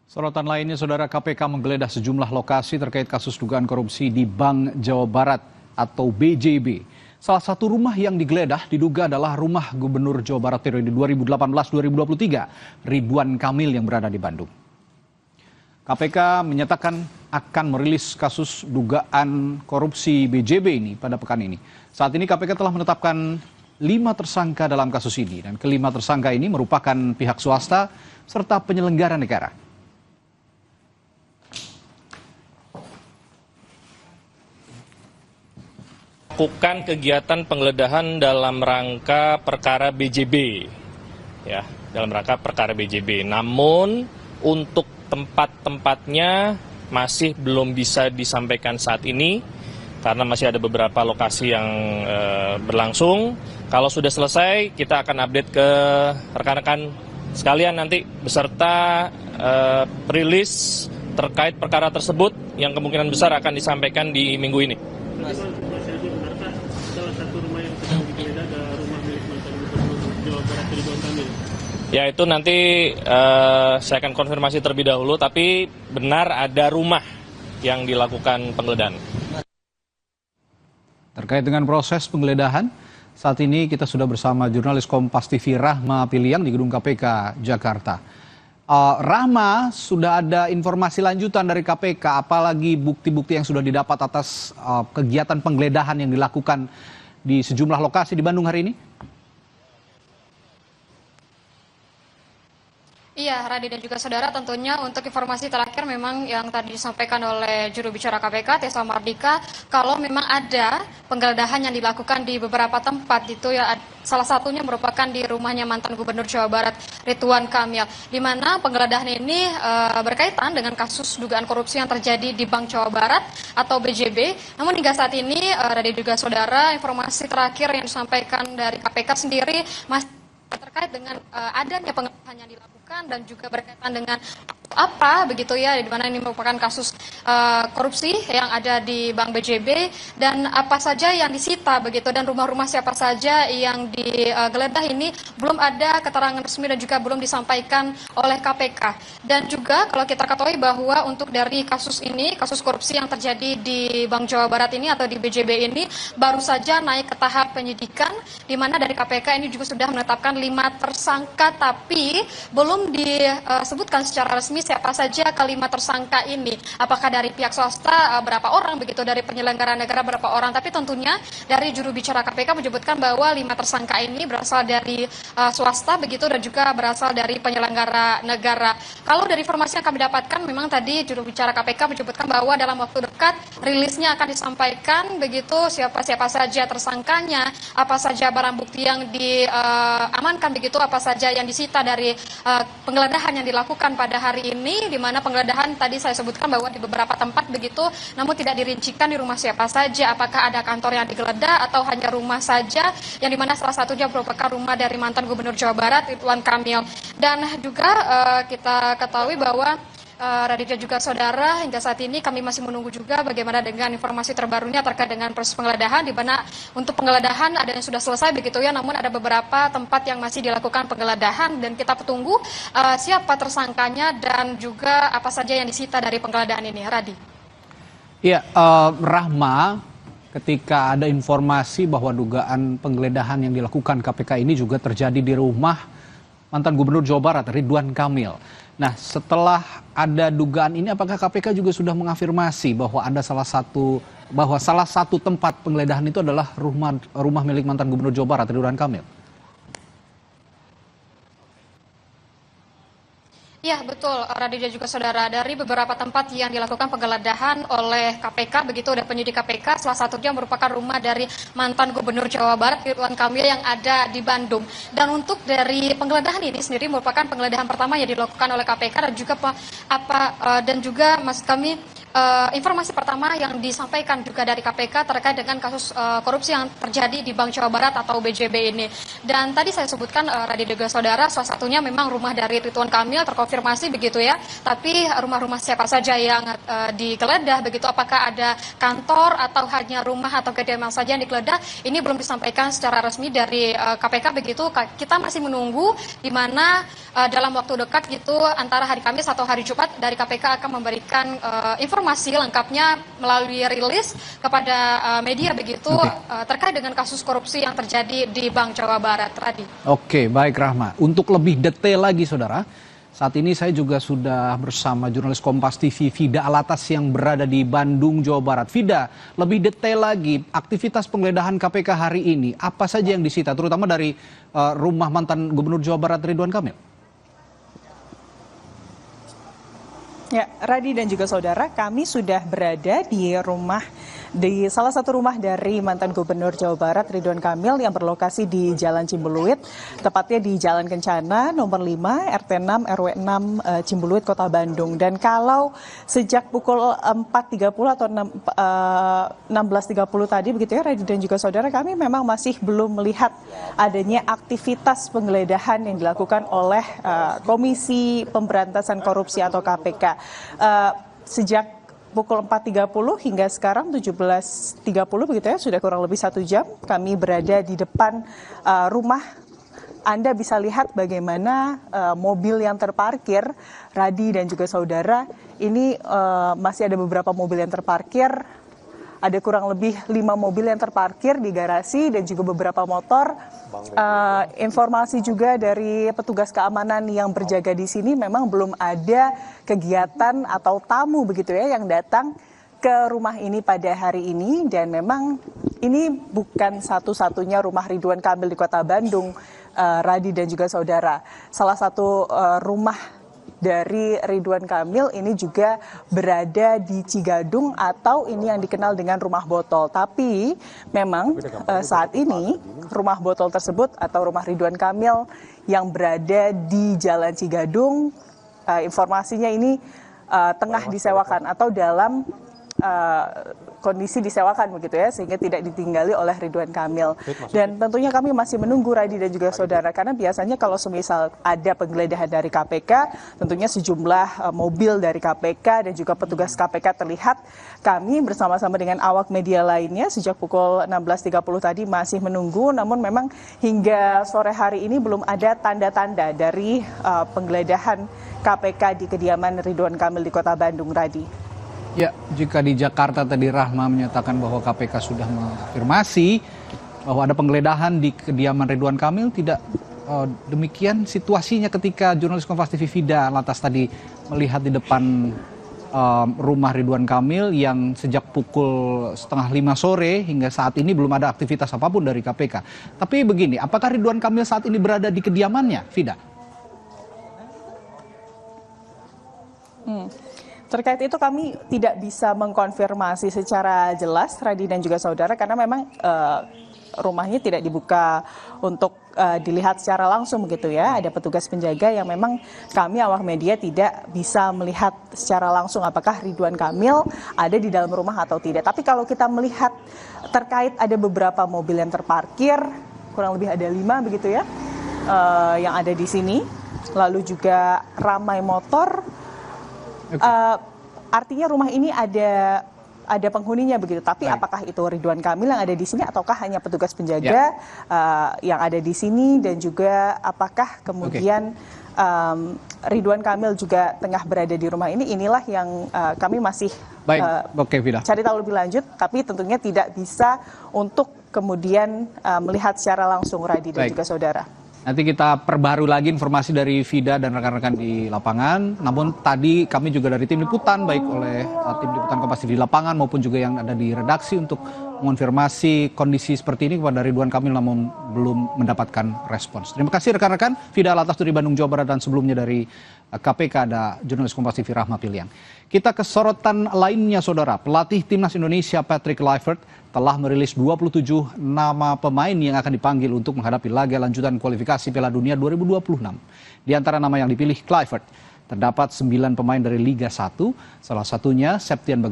Sorotan lainnya, Saudara, KPK menggeledah sejumlah lokasi terkait kasus dugaan korupsi di Bank Jawa Barat atau BJB. Salah satu rumah yang digeledah diduga adalah rumah Gubernur Jawa Barat periode 2018-2023, Ridwan Kamil yang berada di Bandung. KPK menyatakan akan merilis kasus dugaan korupsi BJB ini pada pekan ini. Saat ini KPK telah menetapkan 5 tersangka dalam kasus ini, dan kelima tersangka ini merupakan pihak swasta serta penyelenggara negara. Lakukan kegiatan penggeledahan dalam rangka perkara BJB, ya, dalam rangka perkara BJB. Namun untuk tempat-tempatnya masih belum bisa disampaikan saat ini karena masih ada beberapa lokasi yang berlangsung. Kalau sudah selesai, kita akan update ke rekan-rekan sekalian nanti beserta rilis terkait perkara tersebut yang kemungkinan besar akan disampaikan di minggu ini. Ya, itu nanti saya akan konfirmasi terlebih dahulu, tapi benar ada rumah yang dilakukan penggeledahan. Terkait dengan proses penggeledahan, saat ini kita sudah bersama jurnalis Kompas TV Rahma Piliang di Gedung KPK Jakarta. Rahma, sudah ada informasi lanjutan dari KPK, apalagi bukti-bukti yang sudah didapat atas kegiatan penggeledahan yang dilakukan di sejumlah lokasi di Bandung hari ini? Iya, Radi dan juga saudara, tentunya untuk informasi terakhir memang yang tadi disampaikan oleh juru bicara KPK, Tessa Mardika, kalau memang ada penggeledahan yang dilakukan di beberapa tempat, itu ya salah satunya merupakan di rumahnya mantan Gubernur Jawa Barat Ridwan Kamil, di mana penggeledahan ini berkaitan dengan kasus dugaan korupsi yang terjadi di Bank Jawa Barat atau BJB. Namun hingga saat ini, Radi juga saudara, informasi terakhir yang disampaikan dari KPK sendiri masih terkait dengan adanya penggeledahan yang dilakukan dan juga berkaitan dengan apa begitu ya, di mana ini merupakan kasus korupsi yang ada di Bank BJB dan apa saja yang disita begitu, dan rumah-rumah siapa saja yang digeledah ini belum ada keterangan resmi dan juga belum disampaikan oleh KPK. Dan juga kalau kita ketahui bahwa untuk dari kasus ini, kasus korupsi yang terjadi di Bank Jawa Barat ini atau di BJB ini baru saja naik ke tahap penyidikan, di mana dari KPK ini juga sudah menetapkan 5 tersangka, tapi belum disebutkan secara resmi siapa saja kelima tersangka ini. Apakah dari pihak swasta berapa orang begitu, dari penyelenggara negara berapa orang, tapi tentunya dari juru bicara KPK menyebutkan bahwa 5 tersangka ini berasal dari swasta begitu dan juga berasal dari penyelenggara negara. Kalau dari informasi yang kami dapatkan, memang tadi juru bicara KPK menyebutkan bahwa dalam waktu dekat rilisnya akan disampaikan begitu, siapa-siapa saja tersangkanya, apa saja barang bukti yang diamankan begitu, apa saja yang disita dari penggeledahan yang dilakukan pada hari ini, di mana penggeledahan tadi saya sebutkan bahwa di beberapa tempat begitu, namun tidak dirincikan di rumah siapa saja, apakah ada kantor yang digeledah atau hanya rumah saja, yang dimana salah satunya merupakan rumah dari mantan Gubernur Jawa Barat Ridwan Kamil. Dan juga kita ketahui bahwa Raditya juga saudara, hingga saat ini kami masih menunggu juga bagaimana dengan informasi terbarunya terkait dengan proses penggeledahan, di mana untuk penggeledahan ada yang sudah selesai begitu ya, namun ada beberapa tempat yang masih dilakukan penggeledahan, dan kita tunggu siapa tersangkanya dan juga apa saja yang disita dari penggeledahan ini. Radi. Iya, Rahma, ketika ada informasi bahwa dugaan penggeledahan yang dilakukan KPK ini juga terjadi di rumah mantan Gubernur Jawa Barat Ridwan Kamil. Nah, setelah ada dugaan ini, apakah KPK juga sudah mengafirmasi bahwa ada salah satu tempat penggeledahan itu adalah rumah milik mantan Gubernur Jawa Barat Ridwan Kamil? Ya, betul, Raditya juga saudara, dari beberapa tempat yang dilakukan penggeledahan oleh KPK begitu, dan penyidik KPK, salah satunya merupakan rumah dari mantan Gubernur Jawa Barat Ridwan Kamil yang ada di Bandung. Dan untuk dari penggeledahan ini sendiri merupakan penggeledahan pertama yang dilakukan oleh KPK, dan juga maksud kami informasi pertama yang disampaikan juga dari KPK terkait dengan kasus korupsi yang terjadi di Bank Jawa Barat atau BJB ini. Dan tadi saya sebutkan Radi dan juga saudara, salah satunya memang rumah dari Ridwan Kamil terkonfirmasi begitu ya. Tapi rumah-rumah siapa saja yang digeledah begitu, apakah ada kantor atau hanya rumah atau kediaman saja yang digeledah, ini belum disampaikan secara resmi dari KPK begitu. Kita masih menunggu di mana dalam waktu dekat gitu antara hari Kamis atau hari Jumat dari KPK akan memberikan informasi lengkapnya melalui rilis kepada media begitu terkait dengan kasus korupsi yang terjadi di Bank Jawa Barat. Radi. Oke, baik Rahma. Untuk lebih detail lagi saudara, saat ini saya juga sudah bersama jurnalis Kompas TV Fida Alatas yang berada di Bandung, Jawa Barat. Fida, lebih detail lagi aktivitas penggeledahan KPK hari ini, apa saja yang disita terutama dari rumah mantan Gubernur Jawa Barat Ridwan Kamil? Ya, Radi dan juga saudara, kami sudah berada di salah satu rumah dari mantan Gubernur Jawa Barat Ridwan Kamil yang berlokasi di Jalan Cimbuluit, tepatnya di Jalan Kencana nomor 5 RT 6 RW 6 Cimbuluit Kota Bandung. Dan kalau sejak pukul 4.30 atau 16.30 tadi begitu ya Radi dan juga saudara, kami memang masih belum melihat adanya aktivitas penggeledahan yang dilakukan oleh Komisi Pemberantasan Korupsi atau KPK. Sejak pukul 4.30 hingga sekarang 17.30 begitu ya, sudah kurang lebih 1 jam kami berada di depan rumah. Anda bisa lihat bagaimana mobil yang terparkir, Radi dan juga saudara, ini masih ada beberapa mobil yang terparkir. Ada kurang lebih 5 mobil yang terparkir di garasi dan juga beberapa motor. Informasi juga dari petugas keamanan yang berjaga di sini, memang belum ada kegiatan atau tamu begitu ya yang datang ke rumah ini pada hari ini. Dan memang ini bukan satu-satunya rumah Ridwan Kamil di Kota Bandung, Radi dan juga saudara. Salah satu rumah dari Ridwan Kamil ini juga berada di Cigadung atau ini yang dikenal dengan rumah botol. Tapi memang saat ini rumah botol tersebut atau rumah Ridwan Kamil yang berada di Jalan Cigadung, informasinya ini tengah disewakan atau dalam kondisi disewakan begitu ya, sehingga tidak ditinggali oleh Ridwan Kamil. Dan tentunya kami masih menunggu Radi dan juga saudara, karena biasanya kalau semisal ada penggeledahan dari KPK, tentunya sejumlah mobil dari KPK dan juga petugas KPK terlihat. Kami bersama-sama dengan awak media lainnya sejak pukul 16.30 tadi masih menunggu, namun memang hingga sore hari ini belum ada tanda-tanda dari penggeledahan KPK di kediaman Ridwan Kamil di Kota Bandung, Radi. Ya, jika di Jakarta tadi Rahma menyatakan bahwa KPK sudah mengafirmasi bahwa ada penggeledahan di kediaman Ridwan Kamil, tidak demikian situasinya ketika jurnalis Kompas TV Fida Alatas tadi melihat di depan rumah Ridwan Kamil yang sejak pukul 4:30 sore hingga saat ini belum ada aktivitas apapun dari KPK. Tapi begini, apakah Ridwan Kamil saat ini berada di kediamannya, Fida? Terkait itu kami tidak bisa mengkonfirmasi secara jelas, Radi dan juga saudara, karena memang rumahnya tidak dibuka untuk dilihat secara langsung begitu ya. Ada petugas penjaga yang memang kami awak media tidak bisa melihat secara langsung apakah Ridwan Kamil ada di dalam rumah atau tidak. Tapi kalau kita melihat terkait ada beberapa mobil yang terparkir, kurang lebih ada 5 begitu ya, yang ada di sini. Lalu juga ramai motor. Artinya rumah ini ada penghuninya begitu. Tapi apakah itu Ridwan Kamil yang ada di sini ataukah hanya petugas penjaga yang ada di sini, dan juga apakah kemudian Ridwan Kamil juga tengah berada di rumah ini? Inilah yang kami masih cari tahu lebih lanjut, tapi tentunya tidak bisa untuk kemudian melihat secara langsung, Radi dan juga saudara. Nanti kita perbarui lagi informasi dari Fida dan rekan-rekan di lapangan. Namun tadi kami juga dari tim liputan, baik oleh tim liputan Kompas TV di lapangan maupun juga yang ada di redaksi, untuk mengonfirmasi kondisi seperti ini kepada Ridwan Kamil, namun belum mendapatkan respons. Terima kasih rekan-rekan. Fida Alatas dari Bandung, Jawa Barat, dan sebelumnya dari KPK ada jurnalis Kompas TV Rahma Piliang. Kita ke sorotan lainnya, saudara. Pelatih Timnas Indonesia Patrick Kluivert telah merilis 27 nama pemain yang akan dipanggil untuk menghadapi laga lanjutan kualifikasi Piala Dunia 2026. Di antara nama yang dipilih Kluivert, terdapat 9 pemain dari Liga 1, salah satunya Septian